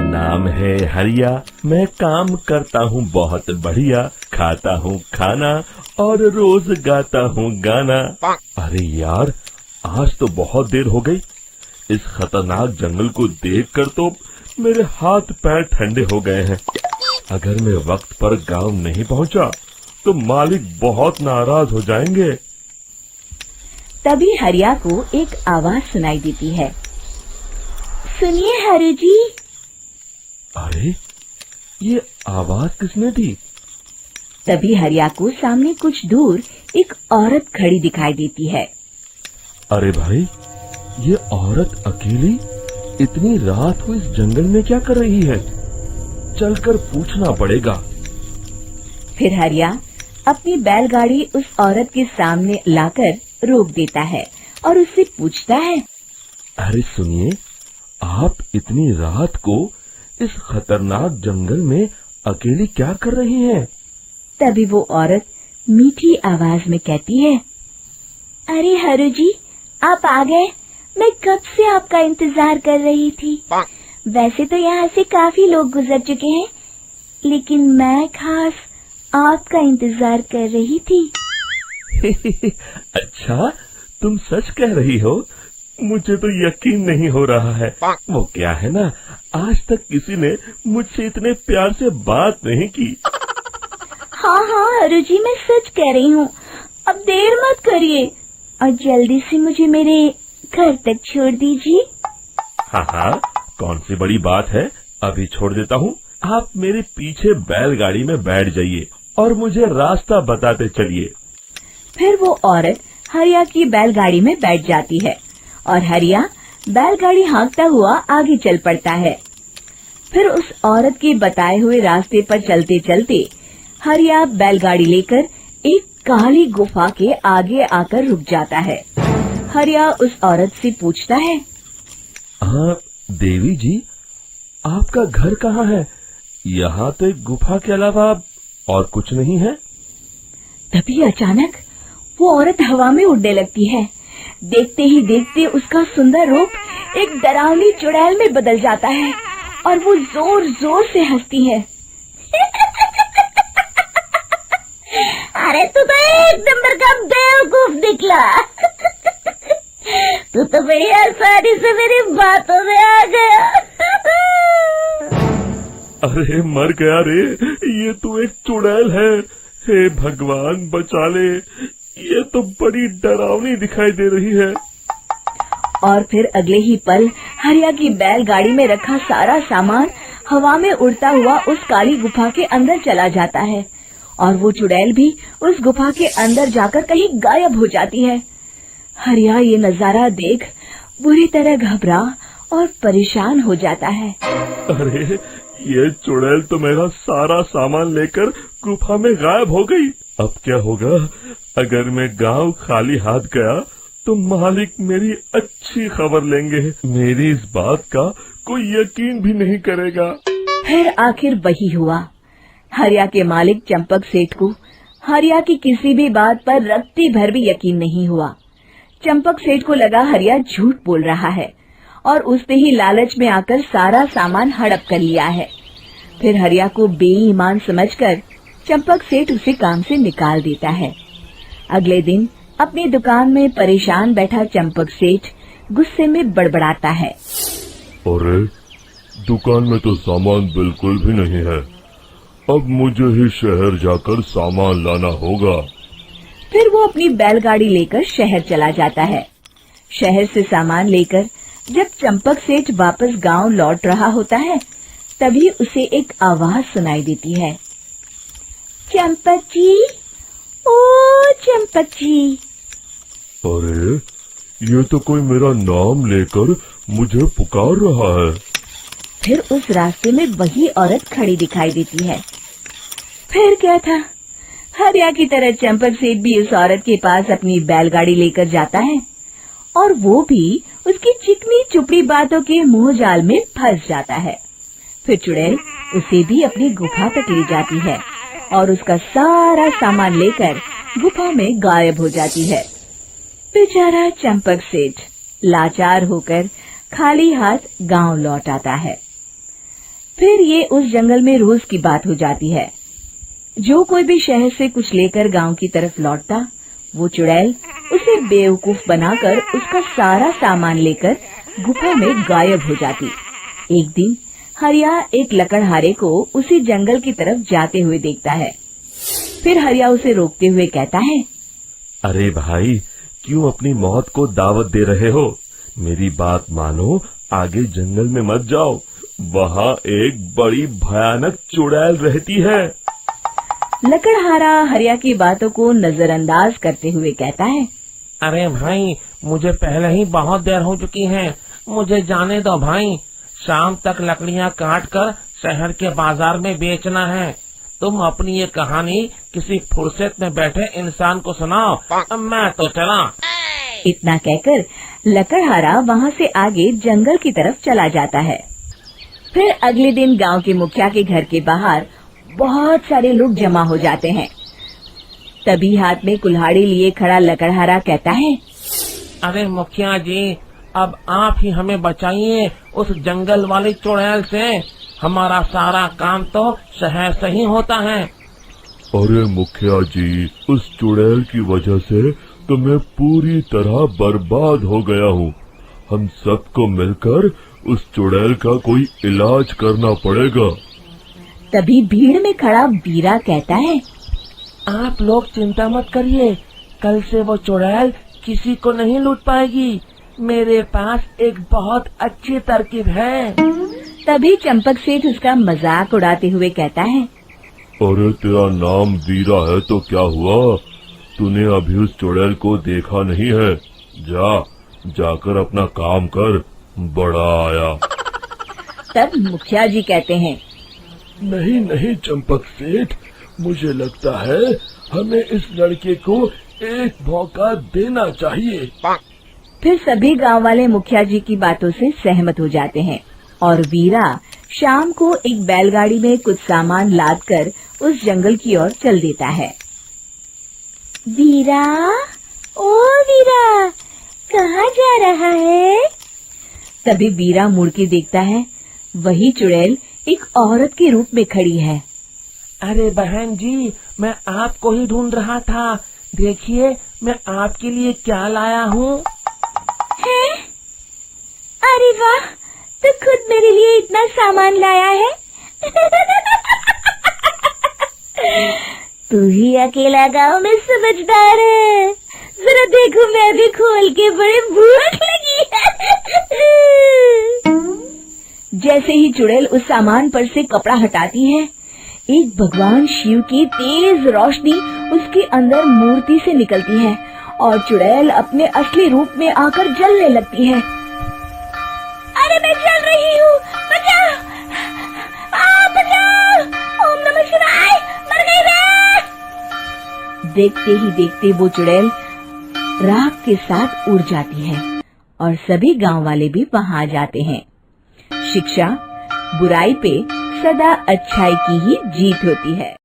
नाम है हरिया, मैं काम करता हूँ बहुत बढ़िया, खाता हूँ खाना और रोज गाता हूँ गाना। अरे यार, आज तो बहुत देर हो गई। इस खतरनाक जंगल को देखकर तो मेरे हाथ पैर ठंडे हो गए हैं। अगर मैं वक्त पर गांव नहीं पहुंचा तो मालिक बहुत नाराज हो जाएंगे। तभी हरिया को एक आवाज सुनाई देती है। सुनिए हरु जी। अरे, ये आवाज किसने दी? तभी हरिया को सामने कुछ दूर एक औरत खड़ी दिखाई देती है। अरे भाई, ये औरत अकेली इतनी रात को इस जंगल में क्या कर रही है? चलकर पूछना पड़ेगा। फिर हरिया अपनी बैलगाड़ी उस औरत के सामने लाकर रोक देता है और उससे पूछता है। अरे सुनिए, आप इतनी रात को इस खतरनाक जंगल में अकेली क्या कर रही हैं? तभी वो औरत मीठी आवाज में कहती है, अरे हरु जी, आप आ गए। मैं कब से आपका इंतजार कर रही थी। वैसे तो यहाँ से काफी लोग गुजर चुके हैं, लेकिन मैं खास आपका इंतजार कर रही थी। अच्छा, तुम सच कह रही हो? मुझे तो यकीन नहीं हो रहा है। वो क्या है ना, आज तक किसी ने मुझसे इतने प्यार से बात नहीं की। हाँ हाँ हरु जी, मैं सच कह रही हूँ। अब देर मत करिए और जल्दी से मुझे मेरे घर तक छोड़ दीजिए। हाँ हाँ, कौन सी बड़ी बात है, अभी छोड़ देता हूँ। आप मेरे पीछे बैलगाड़ी में बैठ जाइए और मुझे रास्ता बताते चलिए। फिर वो औरत हरिया की बैलगाड़ी में बैठ जाती है और हरिया बैलगाड़ी हाँकता हुआ आगे चल पड़ता है। फिर उस औरत के बताए हुए रास्ते पर चलते चलते हरिया बैलगाड़ी लेकर एक काली गुफा के आगे आकर रुक जाता है। हरिया उस औरत से पूछता है, हाँ देवी जी, आपका घर कहाँ है? यहाँ तो एक गुफा के अलावा और कुछ नहीं है। तभी अचानक वो औरत हवा में उड़ने लगती है। देखते ही देखते उसका सुंदर रूप एक डरावनी चुड़ैल में बदल जाता है और वो जोर जोर से हंसती है। अरे तू तो एक नंबर का बेवकूफ निकला। तू तो बड़ी आसानी से मेरी बातों में आ गया। अरे मर गया रे, ये तो एक चुड़ैल है। हे भगवान बचा ले, ये तो बड़ी डरावनी दिखाई दे रही है। और फिर अगले ही पल हरिया की बैलगाड़ी में रखा सारा सामान हवा में उड़ता हुआ उस काली गुफा के अंदर चला जाता है और वो चुड़ैल भी उस गुफा के अंदर जाकर कहीं गायब हो जाती है। हरिया ये नजारा देख बुरी तरह घबरा और परेशान हो जाता है। अरे, ये चुड़ैल तो मेरा सारा सामान लेकर गुफा में गायब हो गई। अब क्या होगा? अगर मैं गांव खाली हाथ गया तो मालिक मेरी अच्छी खबर लेंगे। मेरी इस बात का कोई यकीन भी नहीं करेगा। फिर आखिर वही हुआ। हरिया के मालिक चंपक सेठ को हरिया की किसी भी बात पर रत्ती भर भी यकीन नहीं हुआ। चंपक सेठ को लगा हरिया झूठ बोल रहा है और उसने ही लालच में आकर सारा सामान हड़प कर लिया है। फिर हरिया को बेईमान समझकर चंपक सेठ उसे काम से निकाल देता है। अगले दिन अपनी दुकान में परेशान बैठा चंपक सेठ गुस्से में बड़बड़ाता है। अरे, दुकान में तो सामान बिल्कुल भी नहीं है। अब मुझे ही शहर जाकर सामान लाना होगा। फिर वो अपनी बैलगाड़ी लेकर शहर चला जाता है। शहर से सामान लेकर जब चंपक सेठ वापस गांव लौट रहा होता है, तभी उसे एक आवाज सुनाई देती है। चंपक जी, ओ चंपक जी। अरे, ये तो कोई मेरा नाम लेकर मुझे पुकार रहा है। फिर उस रास्ते में वही औरत खड़ी दिखाई देती है। फिर क्या था, हरिया की तरह चंपक सेठ भी उस औरत के पास अपनी बैलगाड़ी लेकर जाता है और वो भी उसकी चिकनी चुपड़ी बातों के मुंह जाल में फंस जाता है। फिर चुड़ैल उसे भी अपनी गुफा तक ले जाती है और उसका सारा सामान लेकर गुफा में गायब हो जाती है। बेचारा चंपक सेठ लाचार होकर खाली हाथ गांव लौट आता है। फिर ये उस जंगल में रोज की बात हो जाती है। जो कोई भी शहर से कुछ लेकर गांव की तरफ लौटता, वो चुड़ैल उसे बेवकूफ बनाकर उसका सारा सामान लेकर गुफा में गायब हो जाती। एक दिन हरिया एक लकड़हारे को उसी जंगल की तरफ जाते हुए देखता है। फिर हरिया उसे रोकते हुए कहता है, अरे भाई, क्यों अपनी मौत को दावत दे रहे हो? मेरी बात मानो, आगे जंगल में मत जाओ, वहाँ एक बड़ी भयानक चुड़ैल रहती है। लकड़हारा हरिया की बातों को नजरअंदाज करते हुए कहता है, अरे भाई, मुझे पहले ही बहुत देर हो चुकी है, मुझे जाने दो भाई। शाम तक लकड़ियाँ काट कर शहर के बाजार में बेचना है। तुम अपनी ये कहानी किसी फुर्सत में बैठे इंसान को सुनाओ, मैं तो चला। इतना कहकर लकड़हारा वहाँ से आगे जंगल की तरफ चला जाता है। फिर अगले दिन गांव के मुखिया के घर के बाहर बहुत सारे लोग जमा हो जाते हैं। तभी हाथ में कुल्हाड़ी लिए खड़ा लकड़हारा कहता है, अरे मुखिया जी, अब आप ही हमें बचाइए उस जंगल वाली चुड़ैल से। हमारा सारा काम तो शहर से ही होता है। अरे मुखिया जी, उस चुड़ैल की वजह से तो मैं पूरी तरह बर्बाद हो गया हूँ। हम सबको मिलकर उस चुड़ैल का कोई इलाज करना पड़ेगा। तभी भीड़ में खड़ा वीरा कहता है, आप लोग चिंता मत करिए, कल से वो चुड़ैल किसी को नहीं लूट पाएगी। मेरे पास एक बहुत अच्छी तरकीब है। तभी चंपक सेठ उसका मजाक उड़ाते हुए कहता है, अरे तेरा नाम वीरा है तो क्या हुआ? तूने अभी उस चुड़ैल को देखा नहीं है? जाकर अपना काम कर, बड़ा आया। तब मुखिया जी कहते हैं, नहीं चंपक सेठ, मुझे लगता है हमें इस लड़के को एक मौका देना चाहिए। फिर सभी गांव वाले मुखिया जी की बातों से सहमत हो जाते हैं और वीरा शाम को एक बैलगाड़ी में कुछ सामान लादकर उस जंगल की ओर चल देता है। वीरा, ओ वीरा, कहाँ जा रहा है? तभी वीरा मुड़ के देखता है, वही चुड़ैल एक औरत के रूप में खड़ी है। अरे बहन जी, मैं आपको ही ढूंढ रहा था। देखिए, मैं आपके लिए क्या लाया हूँ। हैं? अरे वाह, तो खुद मेरे लिए इतना सामान लाया है। तू ही अकेला गांव में समझदार है। जरा देखो, मैं भी खोल के, बड़े भूख लगी है। जैसे ही चुड़ैल उस सामान पर से कपड़ा हटाती है, एक भगवान शिव की तेज रोशनी उसके अंदर मूर्ति से निकलती है और चुड़ैल अपने असली रूप में आकर जलने लगती है। अरे मैं जल रही हूँ, बचाओ! बचाओ! ओम नमः शिवाय, मर गई मैं! देखते ही देखते वो चुड़ैल राख के साथ उड़ जाती है और सभी गांव वाले भी वहां जाते हैं। शिक्षा बुराई पे सदा अच्छाई की ही जीत होती है।